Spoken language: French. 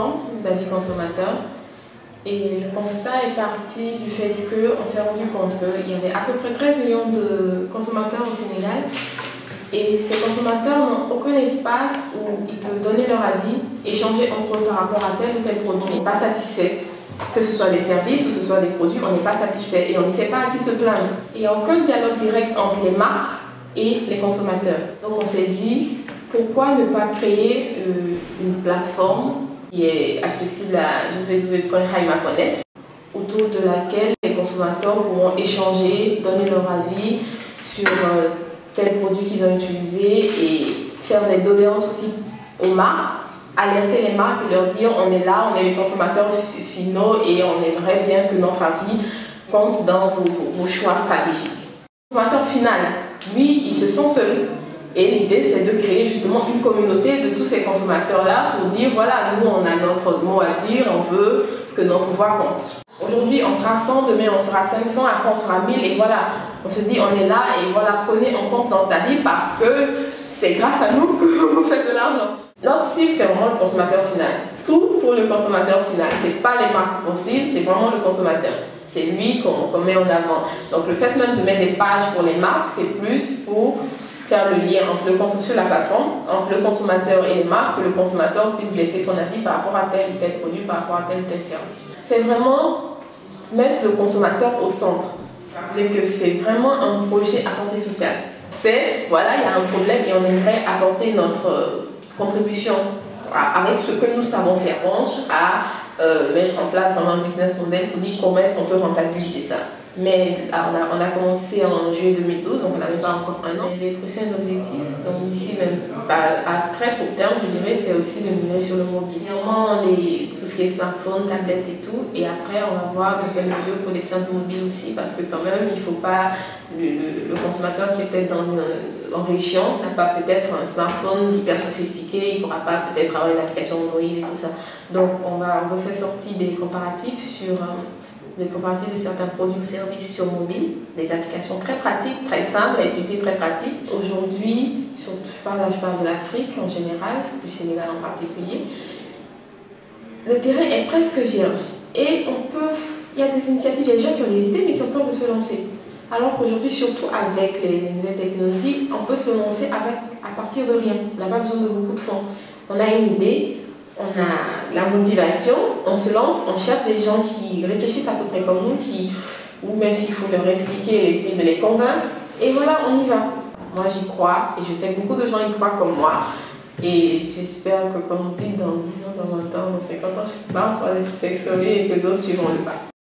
plateforme d'avis consommateurs. Et le constat est parti du fait qu'on s'est rendu compte qu'il y avait à peu près 13 millions de consommateurs au Sénégal. Et ces consommateurs n'ont aucun espace où ils peuvent donner leur avis, échanger entre eux par rapport à tel ou tel produit. On n'est pas satisfait. Que ce soit des services ou ce soit des produits, on n'est pas satisfait et on ne sait pas à qui se plaindre. Il n'y a aucun dialogue direct entre les marques et les consommateurs. Donc on s'est dit, pourquoi ne pas créer une plateforme qui est accessible à www.haima.net, autour de laquelle les consommateurs pourront échanger, donner leur avis sur tel produit qu'ils ont utilisé et faire des doléances aussi aux marques, alerter les marques et leur dire on est là, on est les consommateurs finaux et on aimerait bien que notre avis compte dans vos choix stratégiques. Le consommateur final, lui, il se sent seul. Et l'idée, c'est de créer justement une communauté de tous ces consommateurs-là pour dire, voilà, nous, on a notre mot à dire, on veut que notre voix compte. Aujourd'hui, on sera 100, demain, on sera 500, après, on sera 1000, et voilà. On se dit, on est là, et voilà, prenez en compte dans ta vie parce que c'est grâce à nous que vous faites de l'argent. Notre cible, c'est vraiment le consommateur final. Tout pour le consommateur final. Ce n'est pas les marques qu'on cible, c'est vraiment le consommateur. C'est lui qu'on met en avant. Donc, le fait même de mettre des pages pour les marques, c'est plus pour faire le lien entre sur la plateforme, entre le consommateur et les marques, que le consommateur puisse laisser son avis par rapport à tel ou tel produit, par rapport à tel ou tel service. C'est vraiment mettre le consommateur au centre. Rappeler que c'est vraiment un projet à portée sociale. C'est, voilà, il y a un problème et on aimerait apporter notre contribution avec ce que nous savons faire. On pense à mettre en place un business model pour dire comment est-ce qu'on peut rentabiliser ça. Mais on a commencé en juillet 2012, donc on n'avait pas encore un an. Les prochains objectifs, donc d'ici même à très court terme, je dirais, c'est aussi de migrer sur le mobile. Vraiment, tout ce qui est smartphone, tablette et tout. Et après, on va voir de quelles mesures pour les simples mobiles aussi, parce que quand même, il ne faut pas... Le consommateur qui est peut-être en région n'a pas peut-être un smartphone hyper sophistiqué, il ne pourra pas peut-être avoir une application Android et tout ça. Donc, on refait sortir des comparatifs de certains produits ou services sur mobile, des applications très pratiques, très simples à utiliser, très pratiques. Aujourd'hui, je parle de l'Afrique en général, du Sénégal en particulier, le terrain est presque vierge. Et il y a des initiatives, il y a des gens qui ont des idées mais qui ont peur de se lancer. Alors qu'aujourd'hui, surtout avec les nouvelles technologies, on peut se lancer à partir de rien. On n'a pas besoin de beaucoup de fonds. On a une idée, on a la motivation, on se lance, on cherche des gens qui réfléchissent à peu près comme nous, ou même s'il faut leur expliquer, essayer de les convaincre. Et voilà, on y va. Moi, j'y crois et je sais que beaucoup de gens y croient comme moi. Et j'espère que, comme on dit, dans 10 ans, dans 20 ans, dans 50 ans, je ne sais pas, on sera des succès et que d'autres suivront le pas.